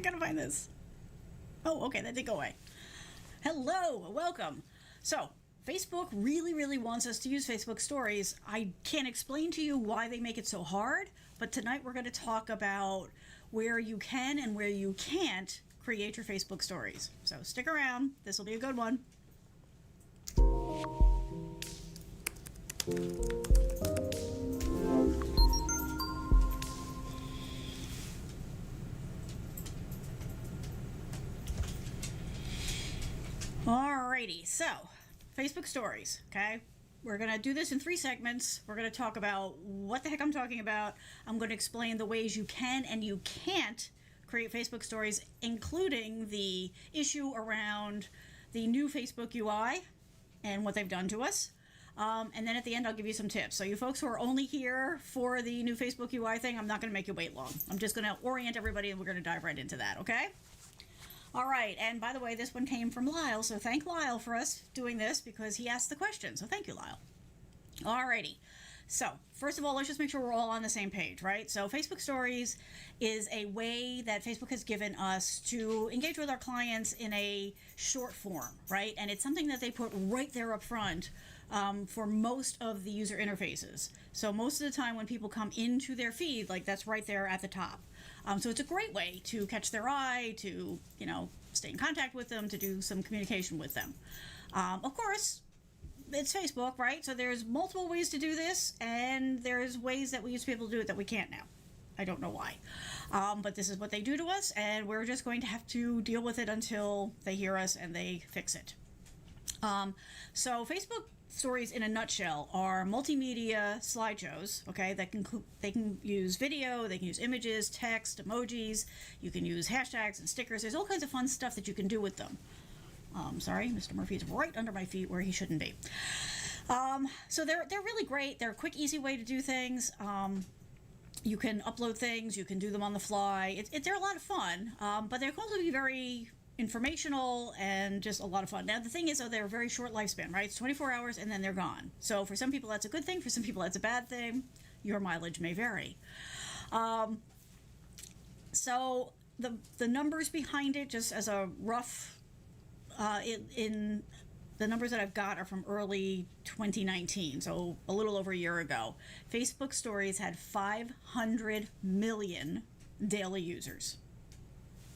I gotta find this. Oh, okay, that did go away. Hello, welcome. So, Facebook really wants us to use Facebook Stories. I can't explain to you why they make it so hard, but tonight we're going to talk about where you can and where you can't create your Facebook Stories. So stick around. This will be a good one. Alrighty, so Facebook Stories, okay? We're going to do this in 3 segments. We're going to talk about what the heck I'm talking about. I'm going to explain the ways you can and you can't create Facebook Stories, including the issue around the new Facebook UI and what they've done to us. And then at the end, I'll give you some tips. So you folks who are only here for the new Facebook UI thing, I'm not going to make you wait long. I'm just going to orient everybody and we're going to dive right into that, okay? All right, and by the way, this one came from Lyle, so thank Lyle for us doing this because he asked the question, so thank you, Lyle. All righty, so first of all, let's just make sure we're all on the same page, right? So Facebook Stories is a way that Facebook has given us to engage with our clients in a short form, right? And it's something that they put right there up front for most of the user interfaces. So most of the time when people come into their feed, like that's right there at the top. So it's a great way to catch their eye, to, stay in contact with them, to do some communication with them. Of course, it's Facebook, right? So there's multiple ways to do this, and there's ways that we used to be able to do it that we can't now. I don't know why. But this is what they do to us, and we're just going to have to deal with it until they hear us and they fix it. So Facebook Stories in a nutshell are multimedia slideshows, okay, they can use video, they can use images, text, emojis, you can use hashtags and stickers. There's all kinds of fun stuff that you can do with them. Sorry, Mr. Murphy is right under my feet where he shouldn't be. So they're really great. They're a quick, easy way to do things. You can upload things, you can do them on the fly. They're a lot of fun, but they're going to be very informational and just a lot of fun. Now, the thing is, they're a very short lifespan, right? It's 24 hours and then they're gone. So for some people, that's a good thing. For some people, that's a bad thing. Your mileage may vary. So the numbers behind it, just as a rough, in the numbers that I've got are from early 2019, so a little over a year ago. Facebook Stories had 500 million daily users.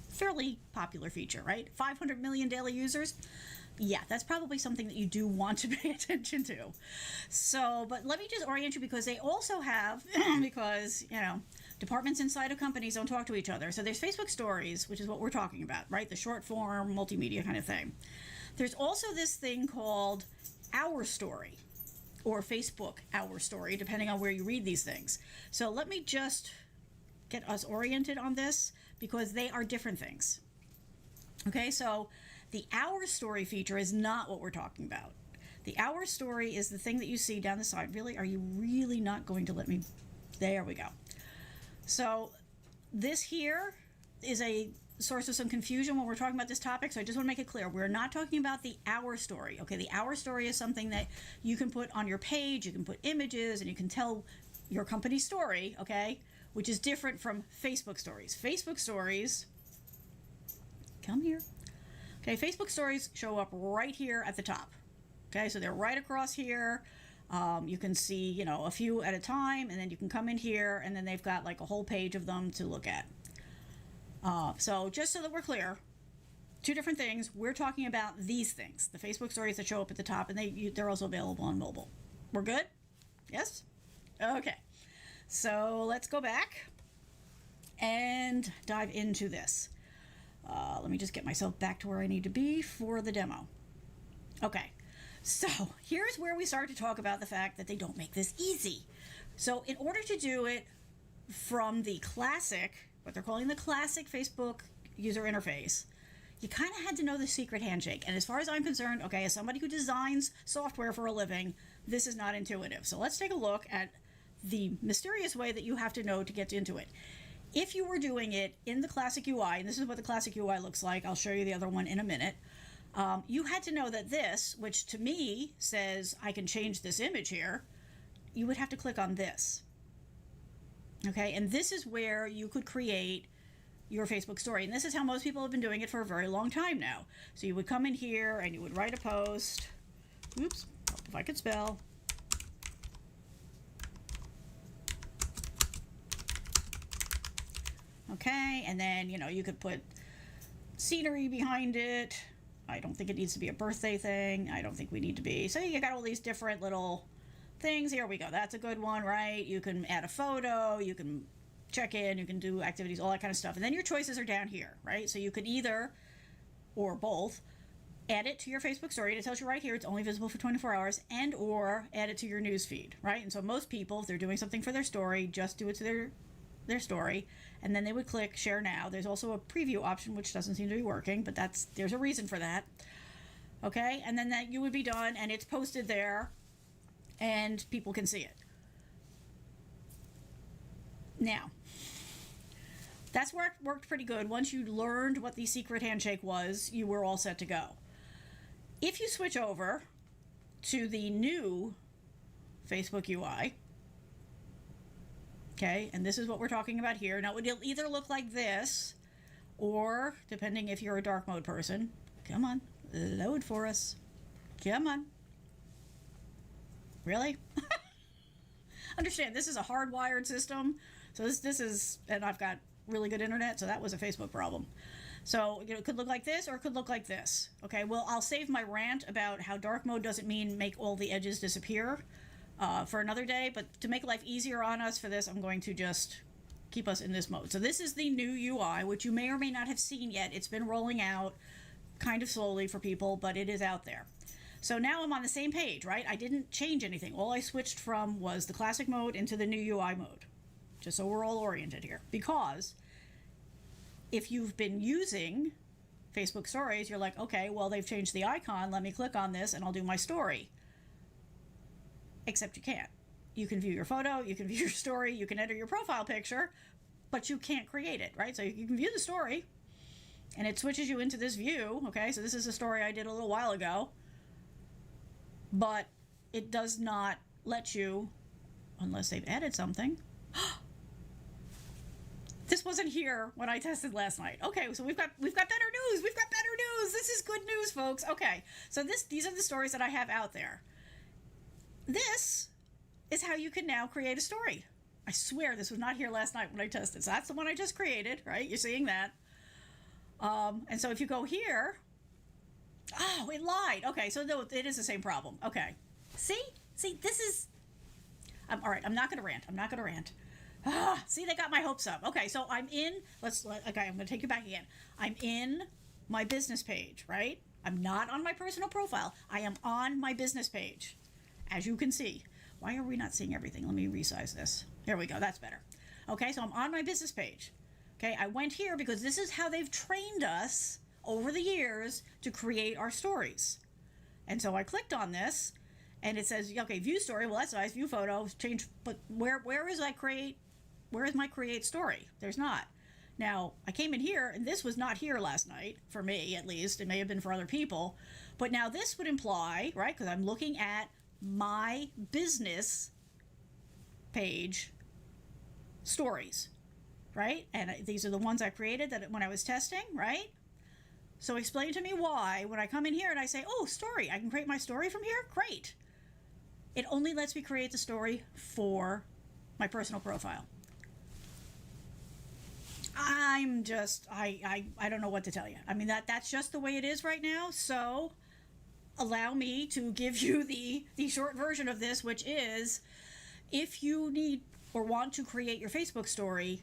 Fairly popular feature, right? 500 million daily users. Yeah, that's probably something that you do want to pay attention to. So, but let me just orient you because they also have, because, departments inside of companies don't talk to each other. So there's Facebook Stories, which is what we're talking about, right? The short form, multimedia kind of thing. There's also this thing called Our Story, or Facebook Our Story, depending on where you read these things. So let me just get us oriented on this because they are different things. Okay, so the Our Story feature is not what we're talking about. The Our Story is the thing that you see down the side. Really, are you really not going to let me? There we go. So this here is a source of some confusion when we're talking about this topic, so I just want to make it clear. We're not talking about the Our Story. Okay, the Our Story is something that you can put on your page, you can put images, and you can tell your company story, okay, which is different from Facebook Stories. Facebook Stories, come here. Okay, Facebook Stories show up right here at the top. Okay, so they're right across here. You can see, a few at a time, and then you can come in here, and then they've got like a whole page of them to look at. So just so that we're clear, 2 different things. We're talking about these things, the Facebook Stories that show up at the top, and they're also available on mobile. We're good? Yes? Okay. So let's go back and dive into this. Let me just get myself back to where I need to be for the demo. Okay. So here's where we start to talk about the fact that they don't make this easy. So in order to do it from the classic, what they're calling the classic Facebook user interface, you kind of had to know the secret handshake. And as far as I'm concerned, okay, as somebody who designs software for a living, this is not intuitive. So let's take a look at the mysterious way that you have to know to get into it. If you were doing it in the classic UI, and this is what the classic UI looks like, I'll show you the other one in a minute, you had to know that this, which to me says I can change this image here, you would have to click on this. Okay, and this is where you could create your Facebook story. And this is how most people have been doing it for a very long time now. So you would come in here and you would write a post. Oops, if I could spell. Okay, and then, you know, you could put scenery behind it. I don't think it needs to be a birthday thing. I don't think we need to be. So you got all these different little things. Here we go. That's a good one, right? You can add a photo, you can check in, you can do activities, all that kind of stuff. And then your choices are down here, right? So you could either, or both, add it to your Facebook story. It tells you right here it's only visible for 24 hours, and or add it to your news feed, right? And so most people, if they're doing something for their story, just do it to their story, and then they would click share now. There's also a preview option, which doesn't seem to be working, but there's a reason for that. Okay, and then that you would be done, and it's posted there, and people can see it. Now, that's worked pretty good. Once you learned what the secret handshake was, you were all set to go. If you switch over to the new Facebook UI, okay, and this is what we're talking about here. Now, it'll either look like this, or, depending if you're a dark mode person, come on, load for us. Come on. Really? Understand, this is a hardwired system. So this is, and I've got really good internet, so that was a Facebook problem. So, you know, it could look like this, or it could look like this. Okay, well, I'll save my rant about how dark mode doesn't mean make all the edges disappear for another day, but to make life easier on us for this, I'm going to just keep us in this mode. So this is the new UI, which you may or may not have seen yet. It's been rolling out kind of slowly for people, but it is out there. So now I'm on the same page, right? I didn't change anything. All I switched from was the classic mode into the new UI mode, just so we're all oriented here. Because if you've been using Facebook stories, you're like, okay, well, they've changed the icon. Let me click on this and I'll do my story. Except you can't. You can view your photo, you can view your story, you can enter your profile picture, but you can't create it, right? So you can view the story, and it switches you into this view, okay? So this is a story I did a little while ago, but it does not let you, unless they've added something. This wasn't here when I tested last night. Okay, so we've got better news. We've got better news. This is good news, folks. Okay, so these are the stories that I have out there. This is how you can now create a story. I swear this was not here last night when I tested. So that's the one I just created, right? You're seeing that. And so if you go here, oh, it lied. Okay, so no, it is the same problem. Okay, see, this is. All right, I'm not going to rant. See, they got my hopes up. Okay, so I'm in. Okay, I'm going to take you back again. I'm in my business page, right? I'm not on my personal profile. I am on my business page, as you can see. Why are we not seeing everything? Let me resize this. There we go. That's better. Okay, so I'm on my business page. Okay, I went here because this is how they've trained us over the years to create our stories. And so I clicked on this, and it says, okay, view story. Well, that's nice. View photo. Change. But where is my create story? There's not. Now, I came in here, and this was not here last night, for me at least. It may have been for other people. But now this would imply, right, because I'm looking at my business page stories, right? And these are the ones I created that when I was testing, right? So explain to me why, when I come in here and I say, oh, story, I can create my story from here? Great. It only lets me create the story for my personal profile. I'm just, I don't know what to tell you. I mean, that's just the way it is right now. So allow me to give you the short version of this, which is, if you need or want to create your Facebook story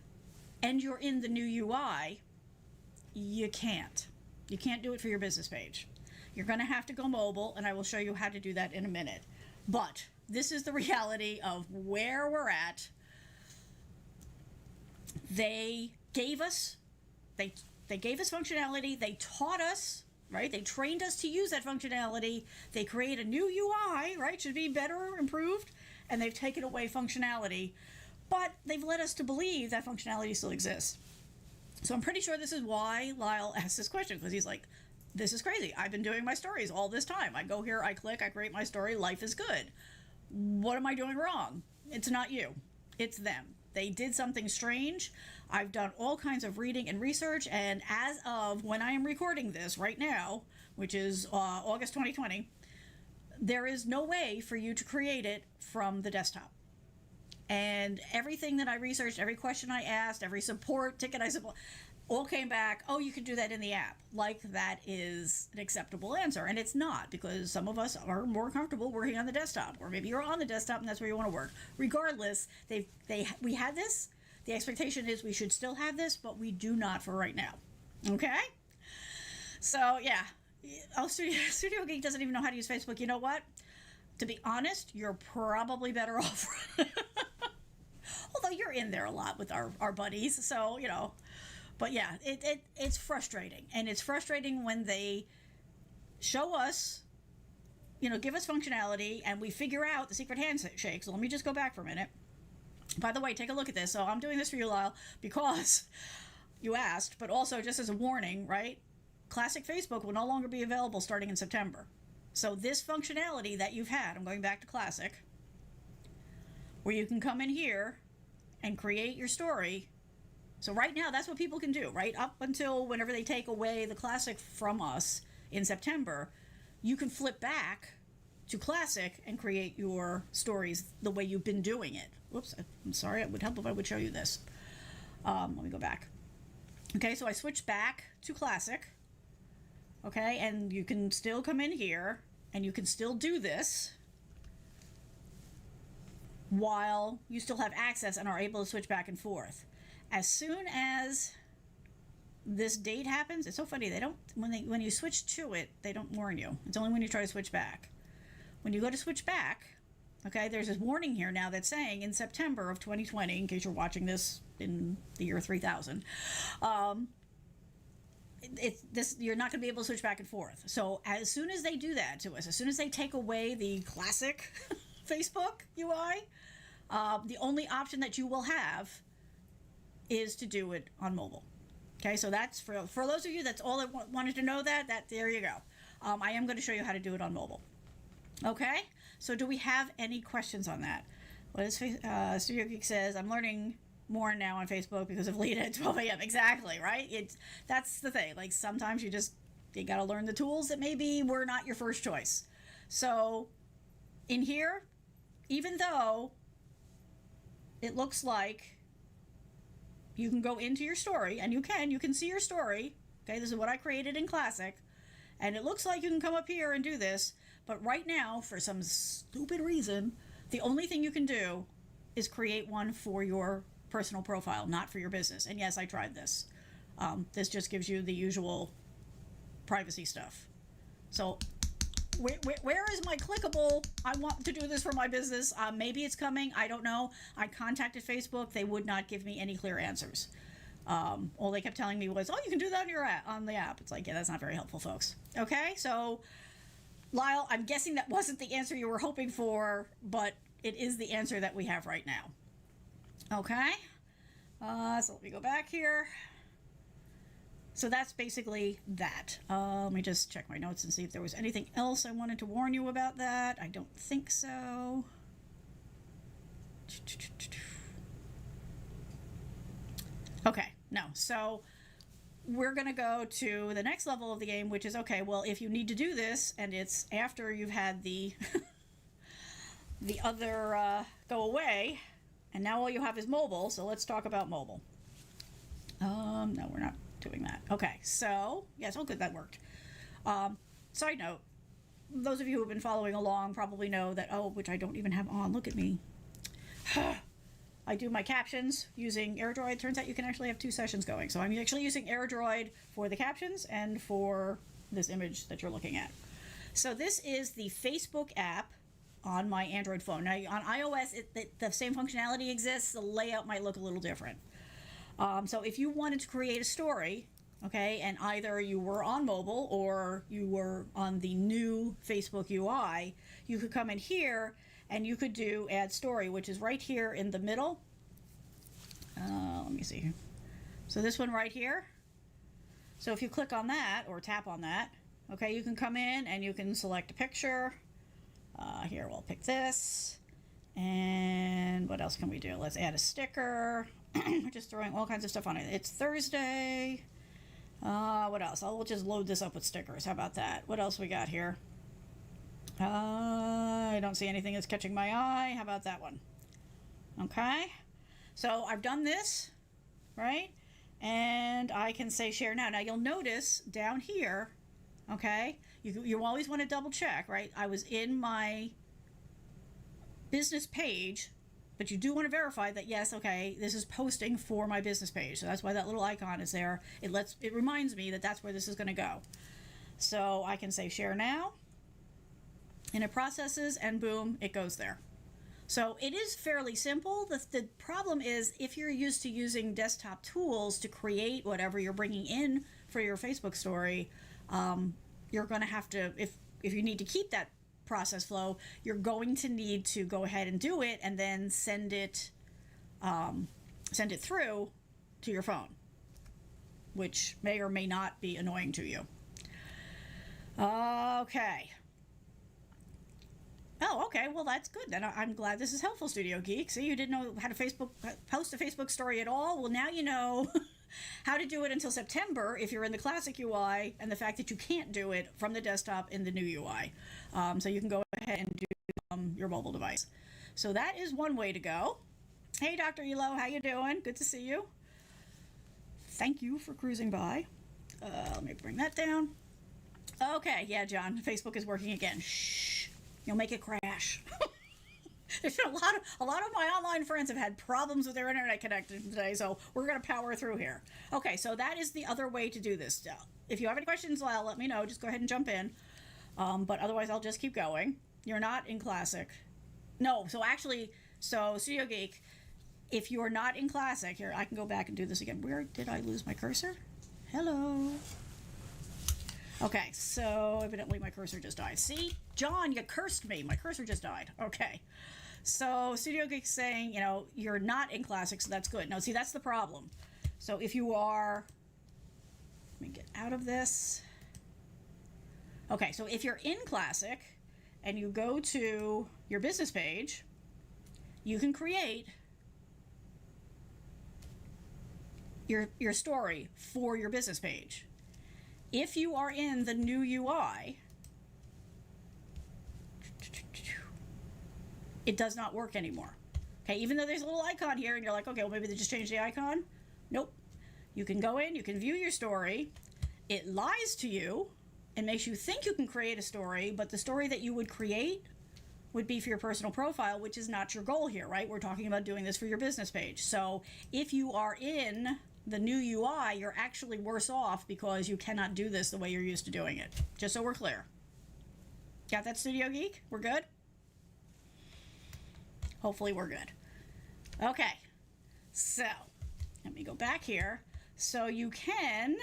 and you're in the new UI, you can't. You can't do it for your business page. You're going to have to go mobile, and I will show you how to do that in a minute. But this is the reality of where we're at. They gave us functionality. They taught us, right? They trained us to use that functionality. They create a new UI, right? Should be better, improved, and they've taken away functionality. But they've led us to believe that functionality still exists. So I'm pretty sure this is why Lyle asked this question, because he's like, this is crazy. I've been doing my stories all this time. I go here, I click, I create my story, life is good. What am I doing wrong? It's not you. It's them. they did something strange. I've done all kinds of reading and research, and as of when I am recording this right now, which is August 2020, there is no way for you to create it from the desktop. And everything that I researched, every question I asked, every support ticket I support, all came back, oh, you can do that in the app. Like that is an acceptable answer. And it's not, because some of us are more comfortable working on the desktop, or maybe you're on the desktop and that's where you want to work. Regardless, we had this. The expectation is we should still have this, but we do not for right now. Okay? So, yeah. Oh, Studio Geek doesn't even know how to use Facebook. You know what? To be honest, you're probably better off. Although you're in there a lot with our buddies, so, you know. But yeah, it's frustrating. And it's frustrating when they show us, you know, give us functionality, and we figure out the secret handshake. So let me just go back for a minute. By the way, take a look at this. So I'm doing this for you, Lyle, because you asked, but also just as a warning, right? Classic Facebook will no longer be available starting in September. So this functionality that you've had, I'm going back to Classic, where you can come in here and create your story. So right now, that's what people can do, right? Up until whenever they take away the Classic from us in September, you can flip back to Classic and create your stories the way you've been doing it. Whoops, I'm sorry. It would help if I would show you this. Let me go back. Okay, so I switched back to Classic. Okay, and you can still come in here and you can still do this while you still have access and are able to switch back and forth. As soon as this date happens, it's so funny, they don't, when you switch to it, they don't warn you. It's only when you try to switch back. When you go to switch back, okay, there's this warning here now that's saying in September of 2020, in case you're watching this in the year 3000, you're not going to be able to switch back and forth. So as soon as they do that to us, as soon as they take away the Classic Facebook UI, the only option that you will have is to do it on mobile. Okay, so that's for those of you, that's all I wanted to know. That there you go. I am going to show you how to do it on mobile. Okay, so do we have any questions on that? What is Studio Geek says, I'm learning more now on Facebook because of Lita at 12 a.m. Exactly, right? That's the thing. Like sometimes you got to learn the tools that maybe were not your first choice. So in here, even though it looks like you can go into your story, and you can see your story. Okay, this is what I created in Classic, and it looks like you can come up here and do this, but right now, for some stupid reason, the only thing you can do is create one for your personal profile, not for your business. And yes, I tried this. This just gives you the usual privacy stuff. So where is my clickable, I want to do this for my business? Maybe it's coming. I don't know. I contacted Facebook. They would not give me any clear answers. All they kept telling me was, oh, you can do that on the app. It's like, yeah, that's not very helpful, folks. Okay, so Lyle, I'm guessing that wasn't the answer you were hoping for, but it is the answer that we have right now. Okay, so let me go back here. So that's basically that. Let me just check my notes and see if there was anything else I wanted to warn you about that. I don't think so. Okay, no. So we're going to go to the next level of the game, which is, okay, well, if you need to do this, and it's after you've had the the other go away, and now all you have is mobile, so let's talk about mobile. No, we're not doing that. Okay, so, yes, oh good, that worked. Side note, those of you who have been following along probably know that, which I don't even have on, look at me. I do my captions using AirDroid. Turns out you can actually have two sessions going. So I'm actually using AirDroid for the captions and for this image that you're looking at. So this is the Facebook app on my Android phone. Now on iOS, the same functionality exists. The layout might look a little different. So if you wanted to create a story, okay, and either you were on mobile or you were on the new Facebook UI, you could come in here and you could do add story, which is right here in the middle. Let me see. So this one right here. So if you click on that or tap on that, okay, you can come in and you can select a picture. Here, we'll pick this. And And what else can we do? Let's add a sticker. We're just throwing all kinds of stuff on it. It's Thursday. What else? I'll just load this up with stickers. How about that? What else we got here? I don't see anything that's catching my eye. How about that one? Okay. So I've done this, right? And I can say share now. Now you'll notice down here, okay, you always want to double check, right? I was in my business page, but you do want to verify that, yes, okay, this is posting for my business page. So that's why that little icon is there. It reminds me that that's where this is going to go. So I can say share now, and it processes, and boom, it goes there. So it is fairly simple. The problem is if you're used to using desktop tools to create whatever you're bringing in for your Facebook story, you're going to have to, if you need to keep that process flow, you're going to need to go ahead and do it and then send it through to your phone, which may or may not be annoying to you. Okay. Oh, okay. Well, that's good. Then I'm glad this is helpful, Studio Geek. See, you didn't know how to post a Facebook story at all. Well, now you know how to do it until September if you're in the classic UI, and the fact that you can't do it from the desktop in the new UI. So you can go ahead and do your mobile device. So that is one way to go. Hey, Dr. Elo, how you doing? Good to see you. Thank you for cruising by. Let me bring that down. Okay, yeah, John, Facebook is working again. Shh. You'll make it crash. There's been a lot of my online friends have had problems with their internet connection today, so we're going to power through here. Okay, so that is the other way to do this. If you have any questions, well, let me know. Just go ahead and jump in. But otherwise, I'll just keep going. You're not in Classic. No, so actually, Studio Geek, if you're not in Classic, here, I can go back and do this again. Where did I lose my cursor? Hello. Okay, so evidently my cursor just died. See? John, you cursed me. My cursor just died. Okay. So Studio Geek's saying, you're not in Classic, so that's good. No, see, that's the problem. So if you are... Let me get out of this. Okay, so if you're in Classic and you go to your business page, you can create your story for your business page. If you are in the new UI, it does not work anymore. Okay, even though there's a little icon here and you're like, okay, well, maybe they just changed the icon. Nope. You can go in, you can view your story. It lies to you and makes you think you can create a story, but the story that you would create would be for your personal profile, which is not your goal here, right? We're talking about doing this for your business page. So if you are in the new UI, you're actually worse off because you cannot do this the way you're used to doing it. Just so we're clear. Got that, Studio Geek? We're good? Hopefully we're good. Okay, so let me go back here. So you can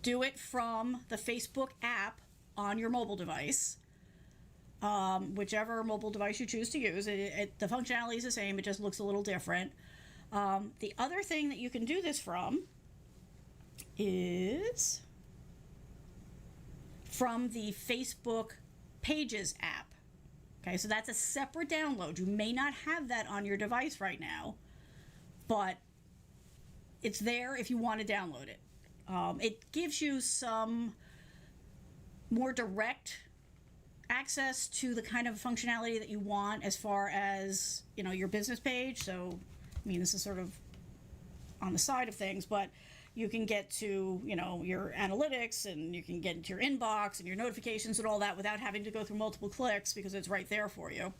do it from the Facebook app on your mobile device, whichever mobile device you choose to use. The functionality is the same, it just looks a little different. The other thing that you can do this from is from the Facebook Pages app. Okay, so that's a separate download. You may not have that on your device right now, but it's there if you want to download it. It gives you some more direct access to the kind of functionality that you want as far as, your business page. So, this is sort of on the side of things, but you can get to, your analytics, and you can get into your inbox and your notifications and all that without having to go through multiple clicks because it's right there for you.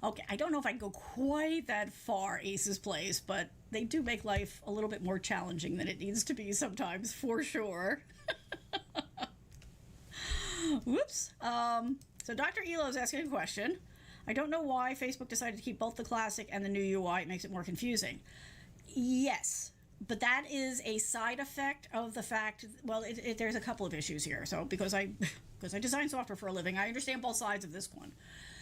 Okay, I don't know if I can go quite that far, Ace's Place, but they do make life a little bit more challenging than it needs to be sometimes, for sure. Whoops. So Dr. Elo is asking a question. I don't know why Facebook decided to keep both the classic and the new UI. It makes it more confusing. Yes, but that is a side effect of the fact, well, there's a couple of issues here. So because I design software for a living, I understand both sides of this one.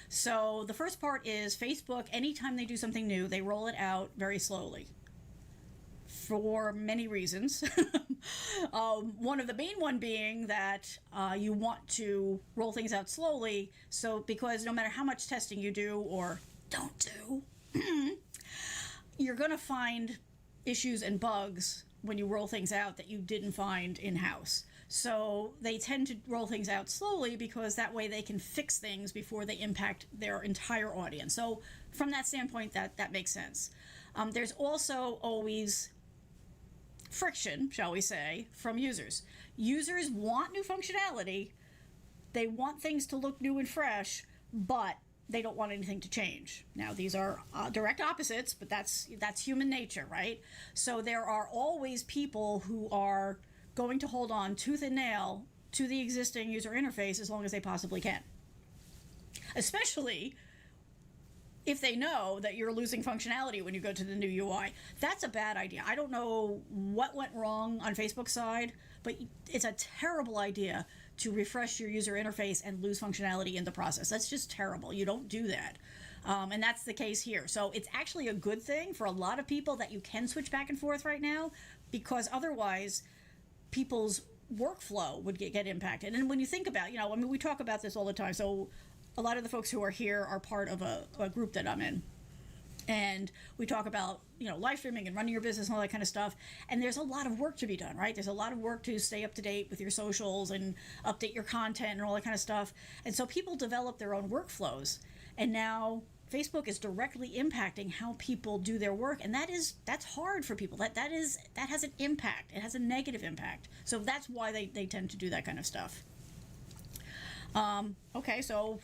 So the first part is Facebook, anytime they do something new, they roll it out very slowly. for many reasons. One of the main one being that you want to roll things out slowly. So because no matter how much testing you do or don't do, you're going to find issues and bugs when you roll things out that you didn't find in-house. So they tend to roll things out slowly because that way they can fix things before they impact their entire audience. So from that standpoint, that makes sense. There's also always friction, shall we say, from users. Users want new functionality. They want things to look new and fresh, but they don't want anything to change. Now, these are direct opposites, but that's human nature, right? So there are always people who are going to hold on tooth and nail to the existing user interface as long as they possibly can. Especially if they know that you're losing functionality when you go to the new UI. That's a bad idea. I don't know what went wrong on Facebook's side, but it's a terrible idea to refresh your user interface and lose functionality in the process. That's just terrible. You don't do that. And that's the case here. So it's actually a good thing for a lot of people that you can switch back and forth right now, because otherwise people's workflow would get impacted. And when you think about, we talk about this all the time. So a lot of the folks who are here are part of a group that I'm in. And we talk about, live streaming and running your business and all that kind of stuff. And there's a lot of work to be done, right? There's a lot of work to stay up to date with your socials and update your content and all that kind of stuff. And so people develop their own workflows. And now Facebook is directly impacting how people do their work. And that's hard for people. That has an impact. It has a negative impact. So that's why they tend to do that kind of stuff. Okay, so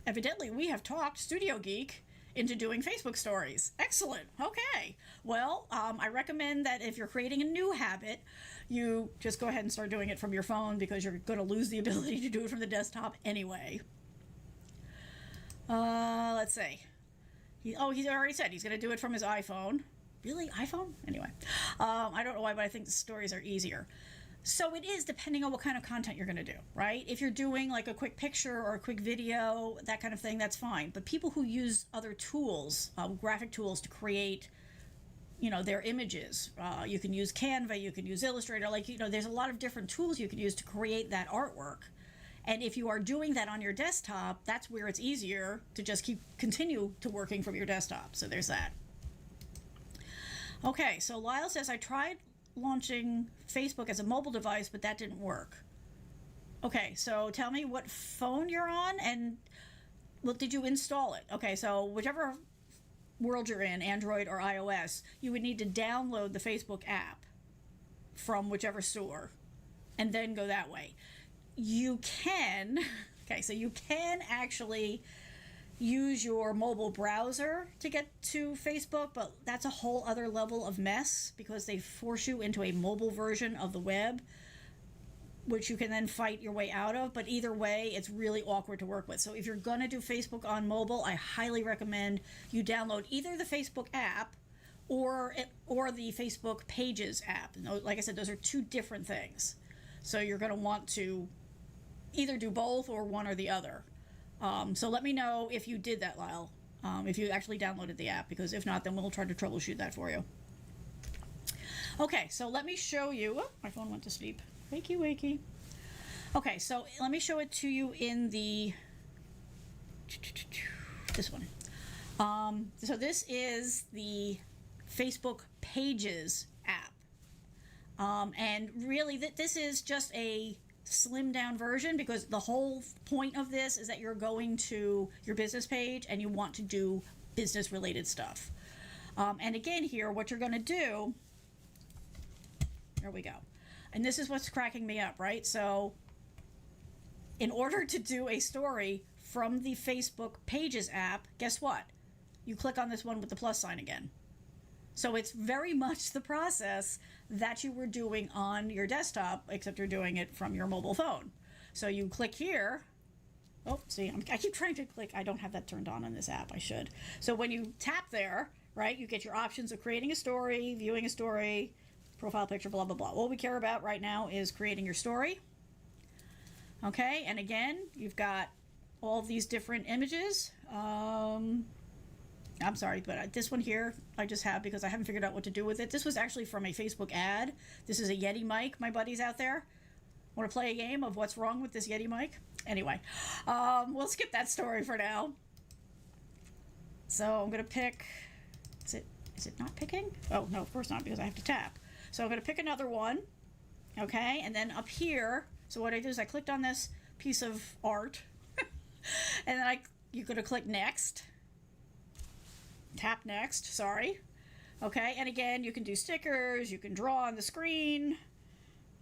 evidently we have talked Studio Geek into doing Facebook stories. Excellent. Okay. Well, I recommend that if you're creating a new habit, you just go ahead and start doing it from your phone, because you're going to lose the ability to do it from the desktop anyway. Let's see. He's already said he's going to do it from his iPhone. Really? iPhone? Anyway. I don't know why, but I think the stories are easier. So it is depending on what kind of content you're going to do, right? If you're doing like a quick picture or a quick video, that kind of thing, that's fine. But people who use other tools, graphic tools to create, their images, you can use Canva, you can use Illustrator, there's a lot of different tools you can use to create that artwork. And if you are doing that on your desktop, that's where it's easier to just continue to working from your desktop. So there's that. Okay, so Lyle says, I tried launching Facebook as a mobile device, but that didn't work. Okay, so tell me what phone you're on and did you install it? Okay, so whichever world you're in, Android or iOS, you would need to download the Facebook app from whichever store and then go that way. You can actually use your mobile browser to get to Facebook, but that's a whole other level of mess because they force you into a mobile version of the web, which you can then fight your way out of. But either way, it's really awkward to work with. So if you're going to do Facebook on mobile, I highly recommend you download either the Facebook app or the Facebook Pages app. Like I said, those are two different things. So you're going to want to either do both or one or the other. So let me know if you did that, Lyle, if you actually downloaded the app, because if not, then we'll try to troubleshoot that for you. Okay, so let me show you. Oh, my phone went to sleep. Wakey, wakey. Okay, so let me show it to you in this one. So this is the Facebook Pages app. And really, this is just a slimmed down version, because the whole point of this is that you're going to your business page and you want to do business related stuff. And again here, what you're going to do, there we go. And this is what's cracking me up, right? So in order to do a story from the Facebook Pages app, guess what? You click on this one with the plus sign again. So it's very much the process that you were doing on your desktop, except you're doing it from your mobile phone. So you click here. Oh, see, I keep trying to click. I don't have that turned on in this app. I should. So when you tap there, right, you get your options of creating a story, viewing a story, profile picture, blah, blah, blah. What we care about right now is creating your story. Okay, and again, you've got all these different images. I'm sorry, but this one here I just have because I haven't figured out what to do with it. This was actually from a Facebook ad. This is a Yeti mic, my buddies out there. Want to play a game of what's wrong with this Yeti mic? Anyway, we'll skip that story for now. So I'm going to pick, is it not picking? Oh, no, of course not, because I have to tap. So I'm going to pick another one, okay? And then up here, so what I do is I clicked on this piece of art, and then you're going to click next. Tap next, sorry. Okay, and again, you can do stickers, you can draw on the screen.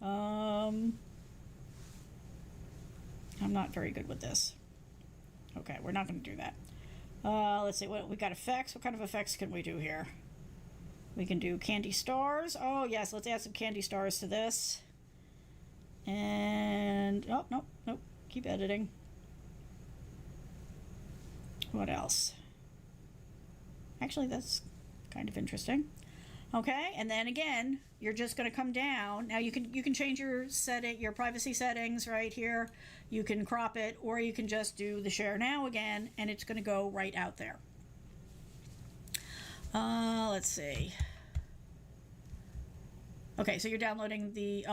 I'm not very good with this. Okay, we're not going to do that. Let's see, what we got effects. What kind of effects can we do here? We can do candy stars. Oh, yes, let's add some candy stars to this. And, oh, nope, keep editing. What else? Actually, that's kind of interesting. Okay, and then again, you're just going to come down. Now you can change your privacy settings right here. You can crop it, or you can just do the share now again, and it's going to go right out there. Let's see. Okay, so you're downloading the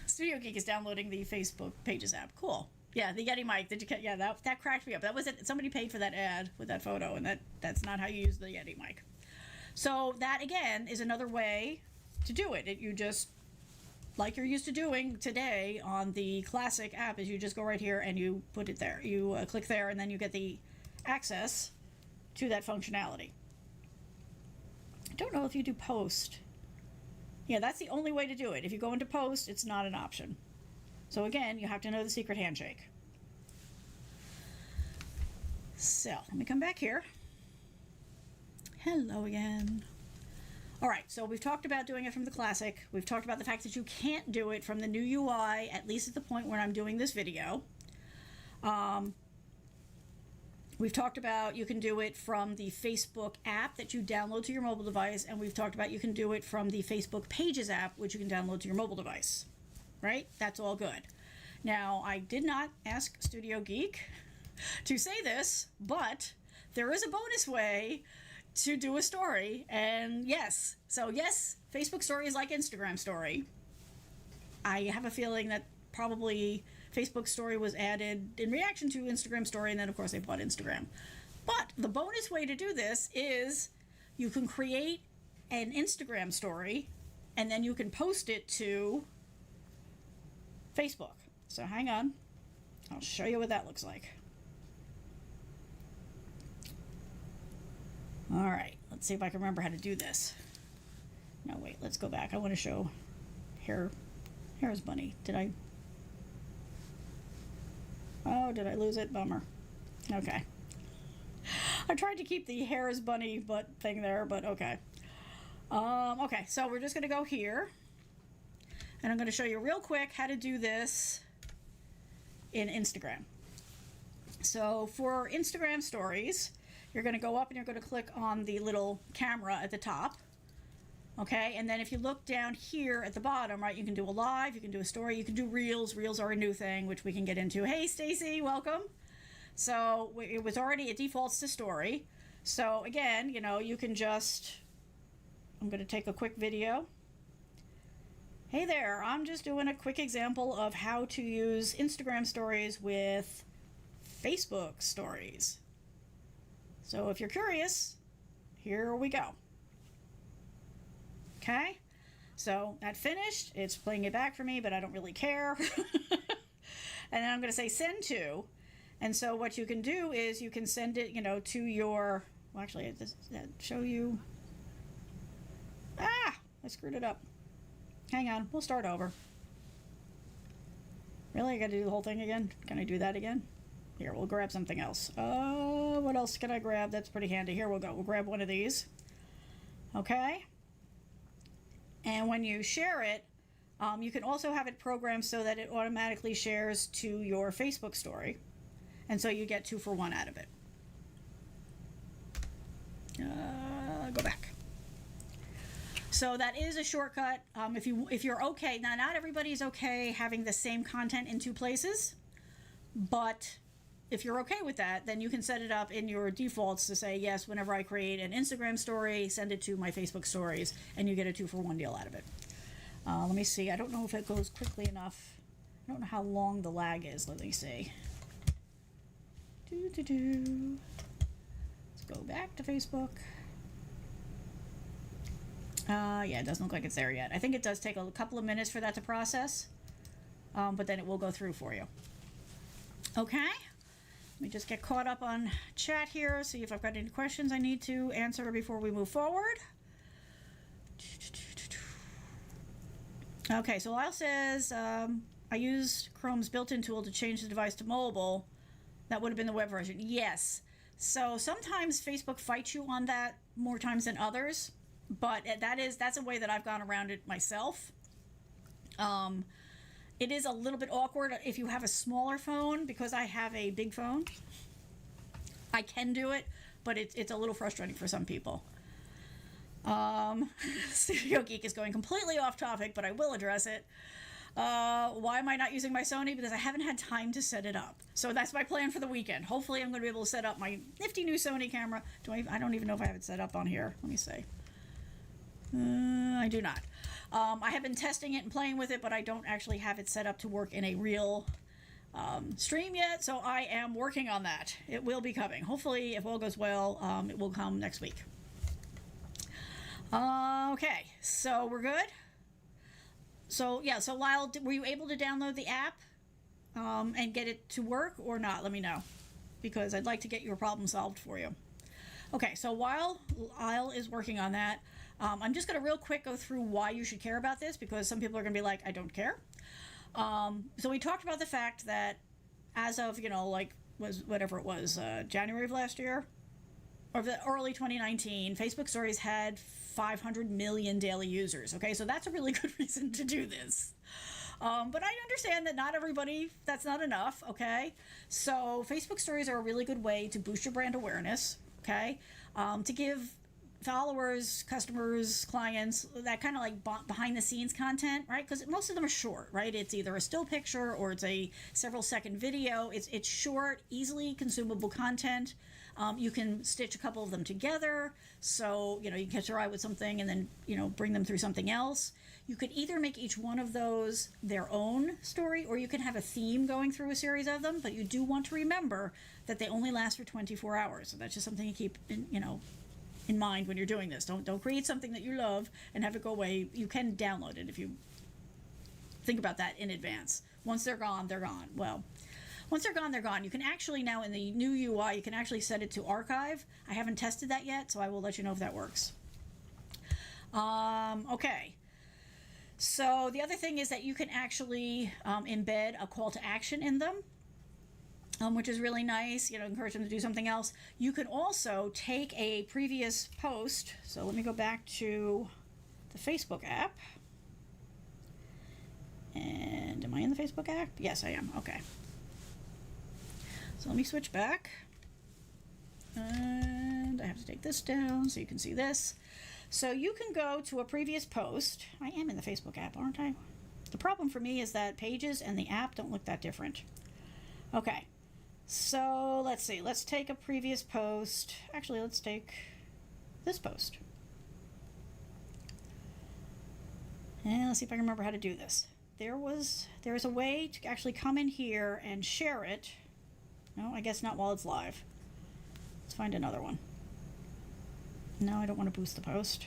Studio Geek is downloading the Facebook Pages app. Cool. Yeah, the Yeti mic. Yeah, that cracked me up. That was it. Somebody paid for that ad with that photo, and that's not how you use the Yeti mic. So that, again, is another way to do it. You just, like you're used to doing today on the classic app, is you just go right here and you put it there. You click there, and then you get the access to that functionality. I don't know if you do post. Yeah, that's the only way to do it. If you go into post, it's not an option. So again, you have to know the secret handshake. So let me come back here. Hello again. All right, so we've talked about doing it from the classic. We've talked about the fact that you can't do it from the new UI, at least at the point where I'm doing this video. We've talked about you can do it from the Facebook app that you download to your mobile device, and we've talked about you can do it from the Facebook Pages app, which you can download to your mobile device. Right? That's all good. Now, I did not ask Studio Geek to say this, but there is a bonus way to do a story, and yes, Facebook story is like Instagram story. I have a feeling that probably Facebook story was added in reaction to Instagram story, and then of course they bought Instagram. But the bonus way to do this is you can create an Instagram story, and then you can post it to Facebook. So hang on, I'll show you what that looks like. All right, let's see if I can remember how to do this. No, wait, let's go back. I want to show Harris Bunny. Did I lose it? Bummer. Okay. I tried to keep the Harris Bunny butt thing there, but okay. Okay, so we're just going to go here. And I'm going to show you real quick how to do this in Instagram. So for Instagram stories, you're going to go up and you're going to click on the little camera at the top. Okay, and then if you look down here at the bottom, right, you can do a live, you can do a story, you can do reels. Reels are a new thing, which we can get into. Hey, Stacy, welcome. So it was already, it defaults to story. So again, you can just, I'm going to take a quick video. Hey there, I'm just doing a quick example of how to use Instagram stories with Facebook stories. So if you're curious, here we go. Okay, so that finished. It's playing it back for me, but I don't really care. And then I'm going to say send to. And so what you can do is you can send it, to your, well, actually, does that show you? I screwed it up. Hang on, we'll start over. Really? I got to do the whole thing again? Can I do that again? Here, we'll grab something else. What else can I grab? That's pretty handy. Here we'll go. We'll grab one of these. Okay. And when you share it, you can also have it programmed so that it automatically shares to your Facebook story. And so you get 2 for 1 out of it. Go back. So that is a shortcut. If you're okay, now not everybody's okay having the same content in 2 places, but if you're okay with that, then you can set it up in your defaults to say, yes, whenever I create an Instagram story, send it to my Facebook stories, and you get a 2-for-1 deal out of it. Let me see. I don't know if it goes quickly enough. I don't know how long the lag is. Let me see. Let's go back to Facebook. Yeah, it doesn't look like it's there yet. I think it does take a couple of minutes for that to process, but then it will go through for you. Okay, let me just get caught up on chat here, see if I've got any questions I need to answer before we move forward. Okay, so Lyle says, I used Chrome's built-in tool to change the device to mobile. That would have been the web version. Yes. So sometimes Facebook fights you on that more times than others, but that's a way that I've gone around it myself. It is a little bit awkward if you have a smaller phone, because I have a big phone. I can do it, but it's a little frustrating for some people. Studio Geek is going completely off topic, but I will address it. Why am I not using my Sony? Because I haven't had time to set it up. So that's my plan for the weekend. Hopefully I'm going to be able to set up my nifty new Sony camera. I don't even know if I have it set up on here. Let me see. I do not. I have been testing it and playing with it, but I don't actually have it set up to work in a real stream yet, so I am working on that. It will be coming. Hopefully, if all goes well, it will come next week. Okay, so we're good? So, yeah, so Lyle, were you able to download the app and get it to work or not? Let me know, because I'd like to get your problem solved for you. Okay, so while Lyle is working on that, I'm just going to real quick go through why you should care about this, because some people are going to be like, I don't care. So we talked about the fact that as of, whatever it was, January of last year, or the early 2019, Facebook Stories had 500 million daily users. Okay, so that's a really good reason to do this. But I understand that not everybody, that's not enough, okay? So Facebook Stories are a really good way to boost your brand awareness, okay? To give followers, customers, clients, that kind of like behind the scenes content, right? Because most of them are short, right? It's either a still picture or it's a several second video. It's short, easily consumable content. You can stitch a couple of them together. So, you can catch your eye with something and then, bring them through something else. You could either make each one of those their own story, or you can have a theme going through a series of them, but you do want to remember that they only last for 24 hours. So that's just something you keep in mind when you're doing this. Don't create something that you love and have it go away. You can download it if you think about that in advance. Once they're gone, they're gone. Well, once they're gone, they're gone. You can actually now, in the new UI, you can actually set it to archive. I haven't tested that yet, so I will let you know if that works. Okay. So the other thing is that you can actually embed a call to action in them, which is really nice, encourage them to do something else. You can also take a previous post. So let me go back to the Facebook app. And am I in the Facebook app? Yes, I am. Okay. So let me switch back. And I have to take this down so you can see this. So you can go to a previous post. I am in the Facebook app, aren't I? The problem for me is that Pages and the app don't look that different. Okay. So let's see. Let's take a previous post. Actually, let's take this post. And let's see if I can remember how to do this. There's a way to actually come in here and share it. No, I guess not while it's live. Let's find another one. No, I don't want to boost the post.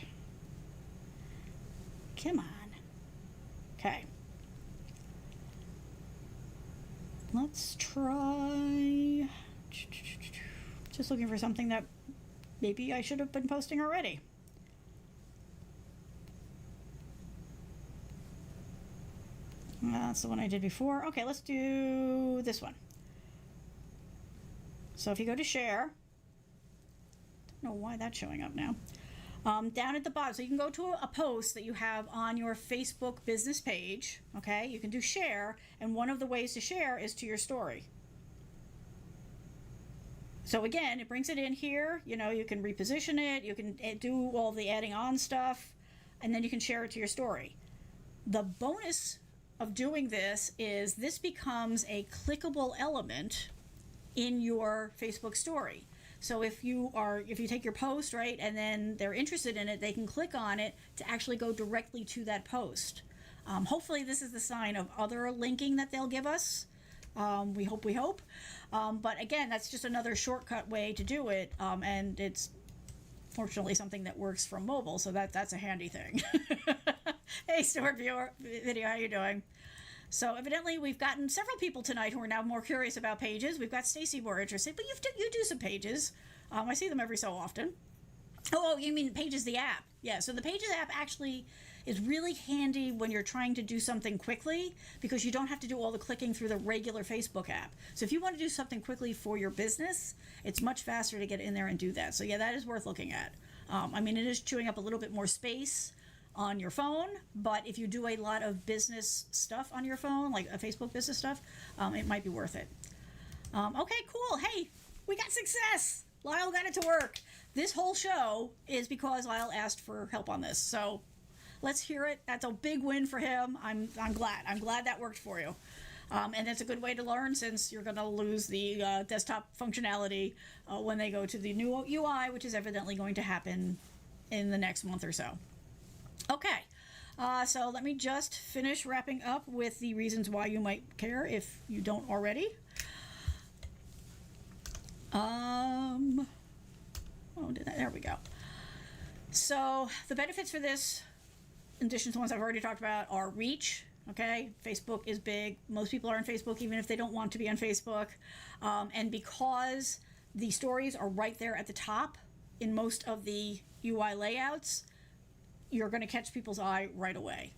Come on. Okay. Let's try. Just looking for something that maybe I should have been posting already. That's the one I did before. Okay, let's do this one. So if you go to share, I don't know why that's showing up now. Down at the bottom, so you can go to a post that you have on your Facebook business page, okay? You can do share, and one of the ways to share is to your story. So again, it brings it in here, you can reposition it, you can do all the adding on stuff, and then you can share it to your story. The bonus of doing this is this becomes a clickable element in your Facebook story. So if you take your post, right, and then they're interested in it, they can click on it to actually go directly to that post. Hopefully this is the sign of other linking that they'll give us. We hope. But again, that's just another shortcut way to do it. And it's fortunately something that works from mobile, so that's a handy thing. Hey, Stuart Viewer Video, how you doing? So evidently we've gotten several people tonight who are now more curious about Pages. We've got Stacy more interested, but you do some Pages. I see them every so often. Oh, you mean Pages the app? Yeah, so the Pages app actually is really handy when you're trying to do something quickly, because you don't have to do all the clicking through the regular Facebook app. So if you want to do something quickly for your business, it's much faster to get in there and do that. So yeah, that is worth looking at. I mean, it is chewing up a little bit more space on your phone, but if you do a lot of business stuff on your phone, like a Facebook business stuff, it might be worth it. Okay, cool. Hey, we got success. Lyle got it to work. This whole show is because Lyle asked for help on this. So let's hear it. That's a big win for him. I'm glad. I'm glad that worked for you. And it's a good way to learn, since you're going to lose the desktop functionality when they go to the new UI, which is evidently going to happen in the next month or so. Okay, so let me just finish wrapping up with the reasons why you might care if you don't already. There we go. So the benefits for this, in addition to the ones I've already talked about, are reach. Okay, Facebook is big. Most people are on Facebook, even if they don't want to be on Facebook. And because the stories are right there at the top in most of the UI layouts, you're going to catch people's eye right away.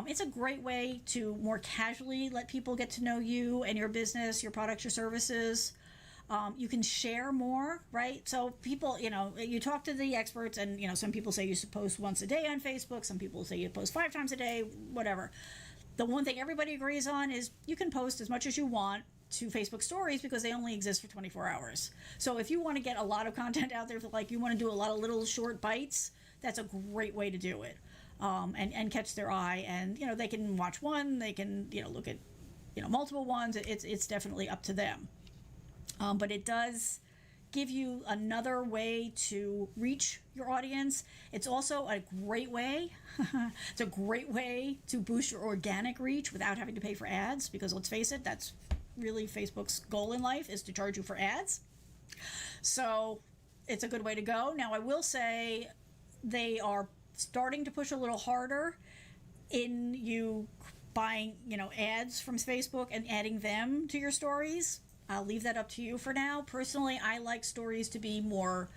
It's a great way to more casually let people get to know you and your business, your products, your services. You can share more, right? So people, you talk to the experts, and, some people say you should post once a day on Facebook. Some people say you post 5 times a day, whatever. The one thing everybody agrees on is you can post as much as you want to Facebook stories, because they only exist for 24 hours. So if you want to get a lot of content out there, like you want to do a lot of little short bites, that's a great way to do it, and catch their eye. And, they can watch one, they can, look at, multiple ones. It's definitely up to them. But it does give you another way to reach your audience. It's also a great way. It's a great way to boost your organic reach without having to pay for ads, because let's face it, that's really Facebook's goal in life, is to charge you for ads. So it's a good way to go. Now, I will say they are starting to push a little harder in you buying, ads from Facebook and adding them to your stories. I'll leave that up to you for now. Personally, I like stories to be more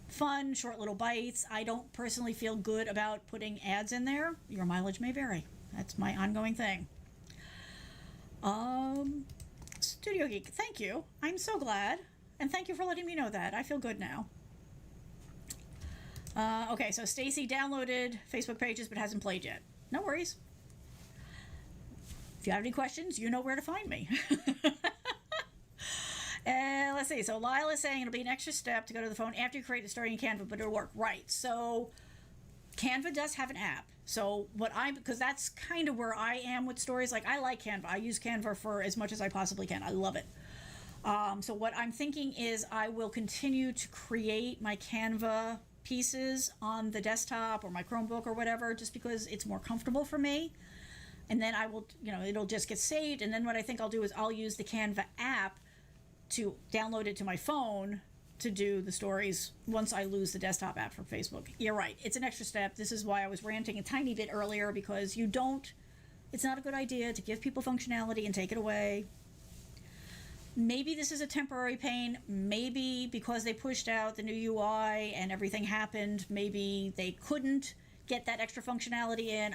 fun, short little bites. I don't personally feel good about putting ads in there. Your mileage may vary. That's my ongoing thing. Studio Geek, thank you. I'm so glad. And thank you for letting me know that. I feel good now. Okay, so Stacy downloaded Facebook Pages but hasn't played yet. No worries. If you have any questions, you know where to find me. And let's see. So Lyle is saying it'll be an extra step to go to the phone after you create the story in Canva, but it'll work. Right. So Canva does have an app. So because that's kind of where I am with stories. Like, I like Canva. I use Canva for as much as I possibly can. I love it. So what I'm thinking is I will continue to create my Canva pieces on the desktop or my Chromebook or whatever, just because it's more comfortable for me. And then I will, it'll just get saved. And then what I think I'll do is I'll use the Canva app to download it to my phone to do the stories once I lose the desktop app from Facebook. You're right. It's an extra step. This is why I was ranting a tiny bit earlier, because it's not a good idea to give people functionality and take it away. Maybe this is a temporary pain. Maybe because they pushed out the new UI and everything happened, maybe they couldn't get that extra functionality in.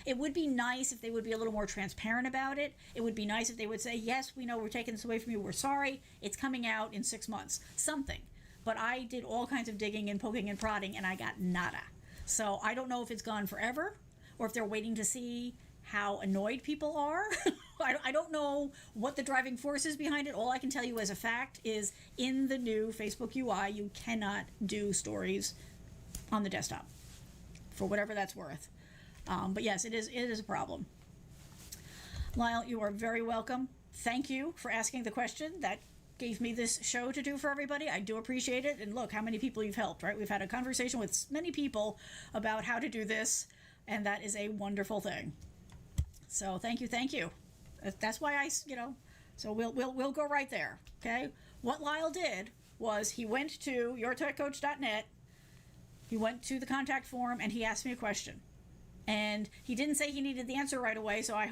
It would be nice if they would be a little more transparent about it. It would be nice if they would say, yes, we know we're taking this away from you. We're sorry. It's coming out in 6 months. Something. But I did all kinds of digging and poking and prodding, and I got nada. So I don't know if it's gone forever, or if they're waiting to see how annoyed people are. I don't know what the driving force is behind it. All I can tell you as a fact is in the new Facebook UI, you cannot do stories on the desktop, for whatever that's worth. But yes, it is a problem. Lyle, you are very welcome. Thank you for asking the question. That gave me this show to do for everybody. I do appreciate it. And look how many people you've helped, right? We've had a conversation with many people about how to do this, and that is a wonderful thing. So thank you, thank you. That's why so we'll go right there, okay? What Lyle did was he went to yourtechcoach.net, he went to the contact form, and he asked me a question. And he didn't say he needed the answer right away, so I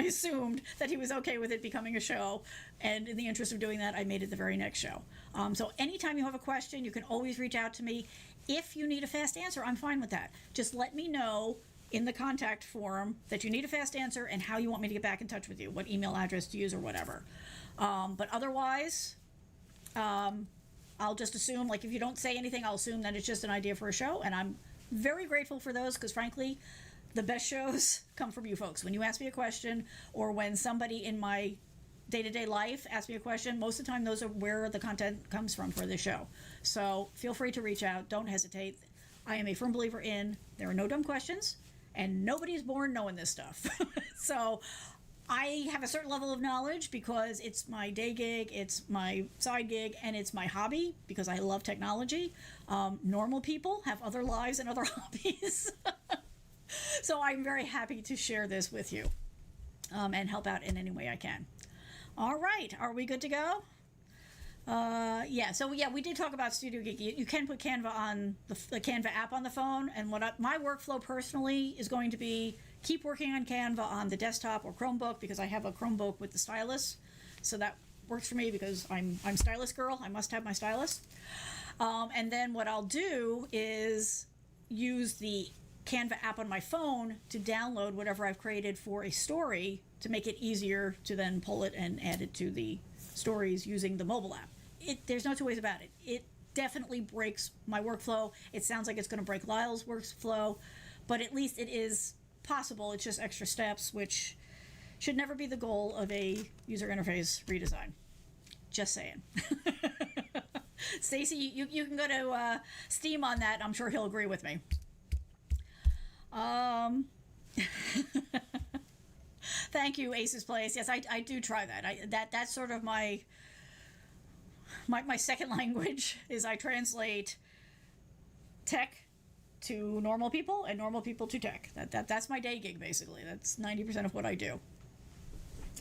assumed that he was okay with it becoming a show. And in the interest of doing that, I made it the very next show. So anytime you have a question, you can always reach out to me. If you need a fast answer, I'm fine with that. Just let me know in the contact form that you need a fast answer and how you want me to get back in touch with you, what email address to use or whatever. But otherwise, I'll just assume, like, if you don't say anything, I'll assume that it's just an idea for a show. And I'm very grateful for those because, frankly, the best shows come from you folks. When you ask me a question, or when somebody in my day-to-day life asks me a question, most of the time those are where the content comes from for the show. So feel free to reach out. Don't hesitate. I am a firm believer in there are no dumb questions, and nobody's born knowing this stuff. So I have a certain level of knowledge because it's my day gig, it's my side gig, and it's my hobby because I love technology. Normal people have other lives and other hobbies. So I'm very happy to share this with you and help out in any way I can. All right, are we good to go? We did talk about Studio Geek. You can put Canva on the Canva app on the phone, and my workflow personally is going to be keep working on Canva on the desktop or Chromebook because I have a Chromebook with the stylus, so that works for me because I'm stylus girl. I must have my stylus. And then what I'll do is use the Canva app on my phone to download whatever I've created for a story to make it easier to then pull it and add it to the stories using the mobile app. There's no two ways about it. It definitely breaks my workflow. It sounds like it's going to break Lyle's workflow, but at least it is possible. It's just extra steps, which should never be the goal of a user interface redesign. Just saying. Stacy, you can go to Steam on that. I'm sure he'll agree with me. Thank you, Ace's Place. Yes, I do try that. That's sort of my second language is I translate tech to normal people and normal people to tech. That's my day gig, basically. That's 90% of what I do.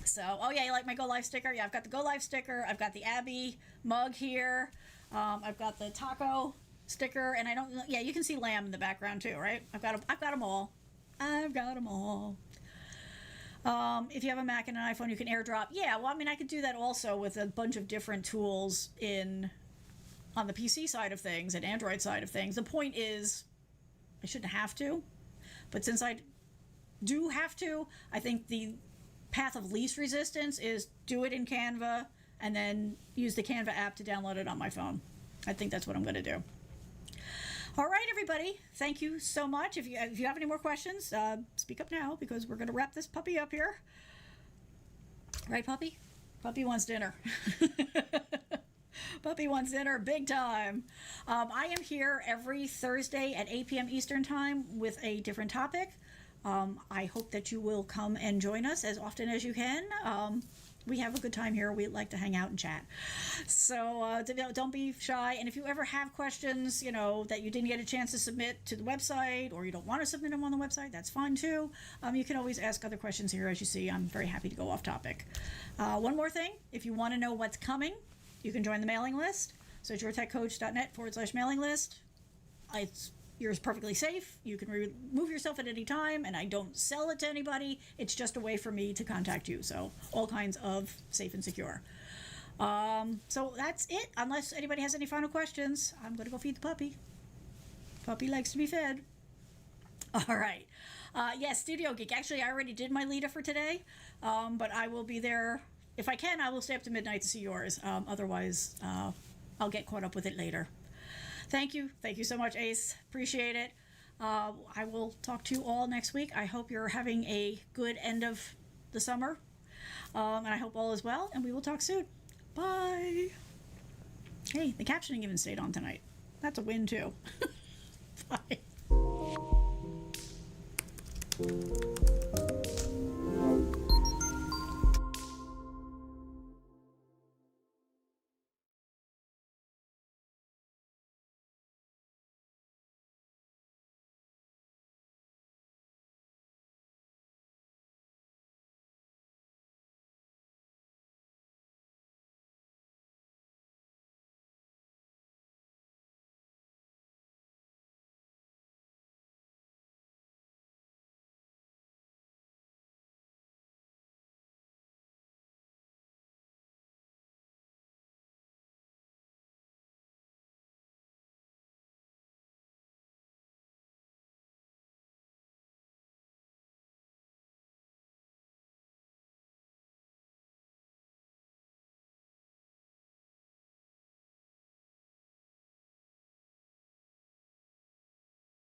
So, oh yeah, you like my Go Live sticker? Yeah, I've got the Go Live sticker. I've got the Abby mug here. I've got the taco sticker, and you can see lamb in the background too, right? I've got them all. I've got them all. If you have a Mac and an iPhone, you can AirDrop. Yeah, well, I mean, I could do that also with a bunch of different tools on the PC side of things and Android side of things. The point is, I shouldn't have to, but since I do have to, I think the path of least resistance is do it in Canva and then use the Canva app to download it on my phone. I think that's what I'm going to do. All right, everybody. Thank you so much. If you have any more questions, speak up now because we're going to wrap this puppy up here. Right, puppy? Puppy wants dinner. Puppy wants dinner big time. I am here every Thursday at 8 p.m. Eastern Time with a different topic. I hope that you will come and join us as often as you can. We have a good time here. We like to hang out and chat. So don't be shy. And if you ever have questions, that you didn't get a chance to submit to the website or you don't want to submit them on the website, that's fine too. You can always ask other questions here. As you see, I'm very happy to go off topic. One more thing. If you want to know what's coming, you can join the mailing list. So it's yourtechcoach.net/mailing list. You're perfectly safe. You can remove yourself at any time, and I don't sell it to anybody. It's just a way for me to contact you. So all kinds of safe and secure. So that's it. Unless anybody has any final questions, I'm going to go feed the puppy. Puppy likes to be fed. All right. Yes, Studio Geek. Actually, I already did my Lita for today, but I will be there. If I can, I will stay up to midnight to see yours. Otherwise, I'll get caught up with it later. Thank you. Thank you so much, Ace. Appreciate it. I will talk to you all next week. I hope you're having a good end of the summer. And I hope all is well. And we will talk soon. Bye. Hey, the captioning even stayed on tonight. That's a win, too. Bye.